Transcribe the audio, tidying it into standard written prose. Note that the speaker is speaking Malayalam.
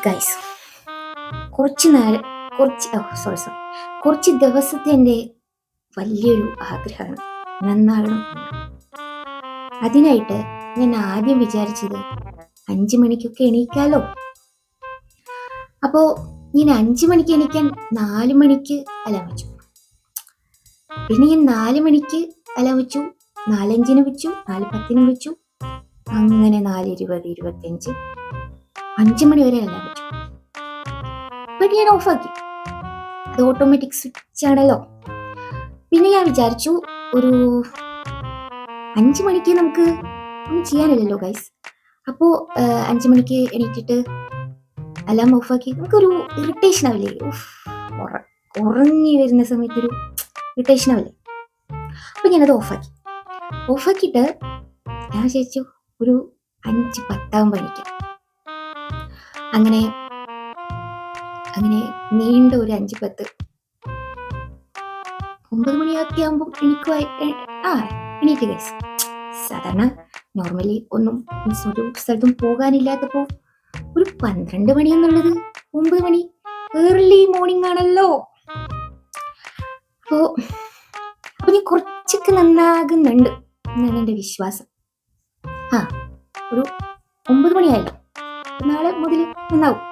ഗൈസ്, കുറച്ച് നേരം കുറച്ച് ദിവസത്തെ എൻ്റെ വലിയൊരു ആഗ്രഹമാണ് നന്നാകണം എന്ന്. അതിനായിട്ട് ഞാൻ ആദ്യം വിചാരിച്ചത് 5 മണിക്കൊക്കെ എണീക്കാലോ. അപ്പോൾ ഞാൻ 5 മണിക്ക് എണീക്കാൻ 4 മണിക്ക് അലാം വെച്ചു. പിന്നെ ഞാൻ 4 മണിക്ക് അലാം വെച്ചു, 4:05 വെച്ചു, 4:10 വെച്ചു, അങ്ങനെ 4:20, 25, 5 മണി വരെ അലാം വെച്ചു. ബട്ട് ഞാൻ ഓഫാക്കി. അത് ഓട്ടോമാറ്റിക് സ്വിച്ച് ആണല്ലോ. പിന്നെ ഞാൻ വിചാരിച്ചു ഒരു 5 മണിക്ക് നമുക്ക് ഒന്നും ചെയ്യാനില്ലല്ലോ ഗൈസ്. അപ്പോൾ 5 മണിക്ക് എണീറ്റിട്ട് അലാം ഓഫാക്കി നമുക്കൊരു ഇറിറ്റേഷൻ ആവില്ലേ? ഉറങ്ങി വരുന്ന സമയത്തൊരു ഇറിറ്റേഷൻ ആവില്ലേ? അപ്പം ഞാനത് ഓഫാക്കിയിട്ട് ഞാൻ വിചാരിച്ചു ഒരു 5:10 എണീക്കാം. അങ്ങനെ നീണ്ട ഒരു 5:10, 9 മണിയൊക്കെ ആകുമ്പോൾ എണീറ്റ് ഗൈസ്. സാധാരണ നോർമലി ഒന്നും ഒരു സ്ഥലത്തും പോകാനില്ലാത്തപ്പോൾ ഒരു 12 മണി എന്നുള്ളത് 9 മണി ഏർലി മോർണിംഗ് ആണല്ലോ. അപ്പോൾ ഞാൻ കുറച്ചൊക്കെ നന്നാകുന്നുണ്ട് എന്നാണ് എൻ്റെ വിശ്വാസം. ഒരു 9 മണിയായല്ലോ, നാളെ മുതൽ നന്നാവും.